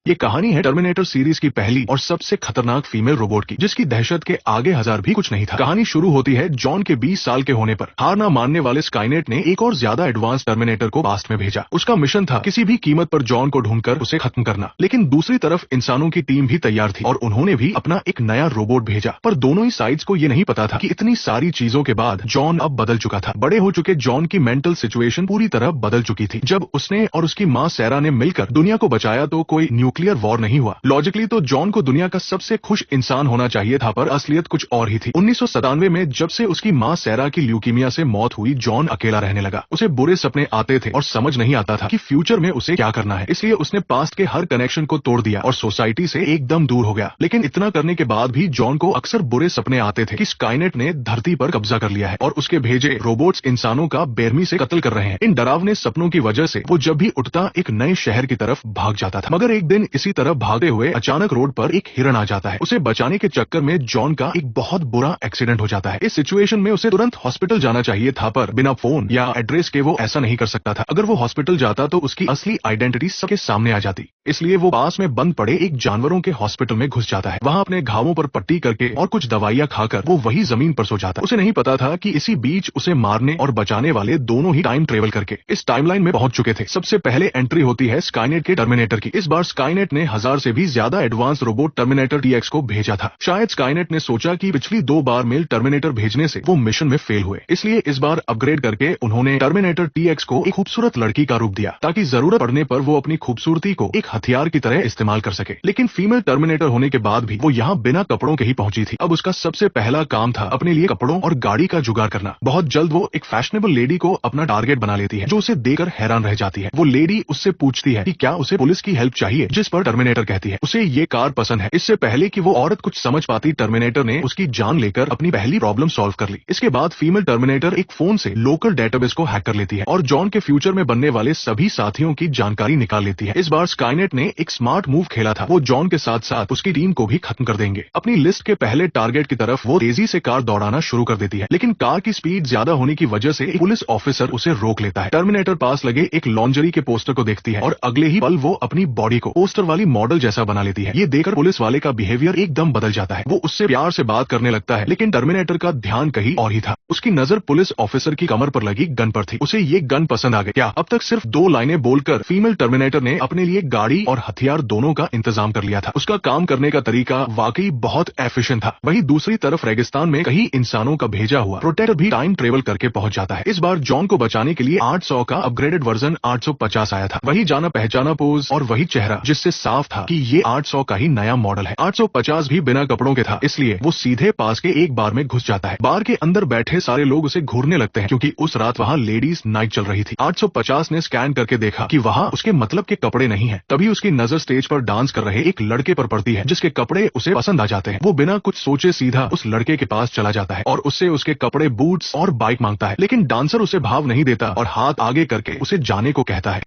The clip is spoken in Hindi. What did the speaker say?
ये कहानी है टर्मिनेटर सीरीज की पहली और सबसे खतरनाक फीमेल रोबोट की, जिसकी दहशत के आगे हजार भी कुछ नहीं था। कहानी शुरू होती है जॉन के 20 साल के होने पर। हार ना मानने वाले स्काईनेट ने एक और ज्यादा एडवांस टर्मिनेटर को पास्ट में भेजा। उसका मिशन था किसी भी कीमत पर जॉन को ढूंढकर उसे खत्म करना। लेकिन दूसरी तरफ इंसानों की टीम भी तैयार थी और उन्होंने भी अपना एक नया रोबोट भेजा। पर दोनों ही साइड्स को ये नहीं पता था कि इतनी सारी चीजों के बाद जॉन अब बदल चुका था। बड़े हो चुके जॉन की मेंटल सिचुएशन पूरी तरह बदल चुकी थी। जब उसने और उसकी माँ सैरा ने मिलकर दुनिया को बचाया तो कोई न्यूक्लियर वॉर नहीं हुआ। लॉजिकली तो जॉन को दुनिया का सबसे खुश इंसान होना चाहिए था, पर असलियत कुछ और ही थी। 1997 में जब से उसकी माँ सैरा की ल्यूकीमिया से मौत हुई, जॉन अकेला रहने लगा। उसे बुरे सपने आते थे और समझ नहीं आता था कि फ्यूचर में उसे क्या करना है। इसलिए उसने पास्ट के हर कनेक्शन को तोड़ दिया और सोसाइटी से एकदम दूर हो गया। लेकिन इतना करने के बाद भी जॉन को अक्सर बुरे सपने आते थे कि स्काईनेट ने धरती पर कब्जा कर लिया है और उसके भेजे रोबोट्स इंसानों का बेरहमी से कत्ल कर रहे हैं। इन डरावने सपनों की वजह से वो जब भी उठता एक नए शहर की तरफ भाग जाता था। मगर एक दिन इसी तरफ भागते हुए अचानक रोड पर एक हिरण आ जाता है। उसे बचाने के चक्कर में जॉन का एक बहुत बुरा एक्सीडेंट हो जाता है। इस सिचुएशन में उसे तुरंत हॉस्पिटल जाना चाहिए था, पर बिना फोन या एड्रेस के वो ऐसा नहीं कर सकता था। अगर वो हॉस्पिटल जाता तो उसकी असली आइडेंटिटी सबके सामने आ जाती। इसलिए वो पास में बंद पड़े एक जानवरों के हॉस्पिटल में घुस जाता है। वहां अपने घावों पर पट्टी करके और कुछ दवाइयां खाकर वो वही जमीन पर सो जाता। उसे नहीं पता था कि इसी बीच उसे मारने और बचाने वाले दोनों ही टाइम ट्रेवल करके इस टाइमलाइन में पहुंच चुके थे। सबसे पहले एंट्री होती है स्काईनेट के टर्मिनेटर की। इस बार स्काईनेट ने 1000 से भी ज्यादा एडवांस रोबोट टर्मिनेटर टीएक्स को भेजा था। शायद स्काईनेट ने सोचा कि पिछली 2 बार मेल टर्मिनेटर भेजने से वो मिशन में फेल हुए, इसलिए इस बार अपग्रेड करके उन्होंने टर्मिनेटर टीएक्स को एक खूबसूरत लड़की का रूप दिया, ताकि जरूरत पड़ने पर वो अपनी खूबसूरती को एक हथियार की तरह इस्तेमाल कर सके। लेकिन फीमेल टर्मिनेटर होने के बाद भी वो यहाँ बिना कपड़ों के ही पहुंची थी। अब उसका सबसे पहला काम था अपने लिए कपड़ों और गाड़ी का जुगाड़ करना। बहुत जल्द वो एक फैशनेबल लेडी को अपना टारगेट बना लेती है, जो उसे देखकर हैरान रह जाती है। वो लेडी उससे पूछती है कि क्या उसे पुलिस की हेल्प चाहिए, जिस पर टर्मिनेटर कहती है उसे ये कार पसंद है। इससे पहले कि वो औरत कुछ समझ पाती, टर्मिनेटर ने उसकी जान लेकर अपनी पहली प्रॉब्लम सॉल्व कर ली। इसके बाद फीमेल टर्मिनेटर एक फोन से लोकल डेटाबेस को हैक कर लेती है और जॉन के फ्यूचर में बनने वाले सभी साथियों की जानकारी निकाल लेती है। इस बार स्काईनेट ने एक स्मार्ट मूव खेला था। वो जॉन के साथ साथ उसकी टीम को भी खत्म कर देंगे। अपनी लिस्ट के पहले टारगेट की तरफ वो तेजी से कार दौड़ाना शुरू कर देती है, लेकिन कार की स्पीड ज्यादा होने की वजह से एक पुलिस ऑफिसर उसे रोक लेता है। टर्मिनेटर पास लगे एक लॉन्जरी के पोस्टर को देखती है और अगले ही पल वो अपनी बॉडी को पोस्टर वाली मॉडल जैसा बना लेती है। ये देखकर पुलिस वाले का बिहेवियर एकदम बदल जाता है। वो उससे प्यार से बात करने लगता है, लेकिन टर्मिनेटर का ध्यान कहीं और ही था। उसकी नजर पुलिस ऑफिसर की कमर पर लगी गन पर थी। उसे ये गन पसंद आ गई। क्या अब तक सिर्फ 2 लाइनें बोलकर फीमेल टर्मिनेटर ने अपने लिए गाड़ी और हथियार दोनों का इंतजाम कर लिया था। उसका काम करने का तरीका वाकई बहुत एफिशिएंट था। वहीं दूसरी तरफ रेगिस्तान में कई इंसानों का भेजा हुआ प्रोटेक्टर भी टाइम ट्रेवल करके पहुंच जाता है। इस बार जॉन को बचाने के लिए 800 का अपग्रेडेड वर्जन 850 आया था। वही जाना पहचाना पोज और वही चेहरा, जिससे साफ था कि ये 800 का ही नया मॉडल है। 850 भी बिना कपड़ों के था, इसलिए वो सीधे पास के एक बार में घुस जाता है। बार के अंदर बैठे सारे लोग उसे घूरने लगते हैं, क्योंकि उस रात वहाँ लेडीज नाइट चल रही थी। 850 ने स्कैन करके देखा कि वहाँ उसके मतलब के कपड़े नहीं है। तभी उसकी नजर स्टेज पर डांस कर रहे एक लड़के पर पड़ती है, जिसके कपड़े उसे पसंद आ जाते हैं। वो बिना कुछ सोचे सीधा उस लड़के के पास चला जाता है और उससे उसके कपड़े, बूट्स और बाइक मांगता है। लेकिन डांसर उसे भाव नहीं देता और हाथ आगे करके उसे जाने को कहता है।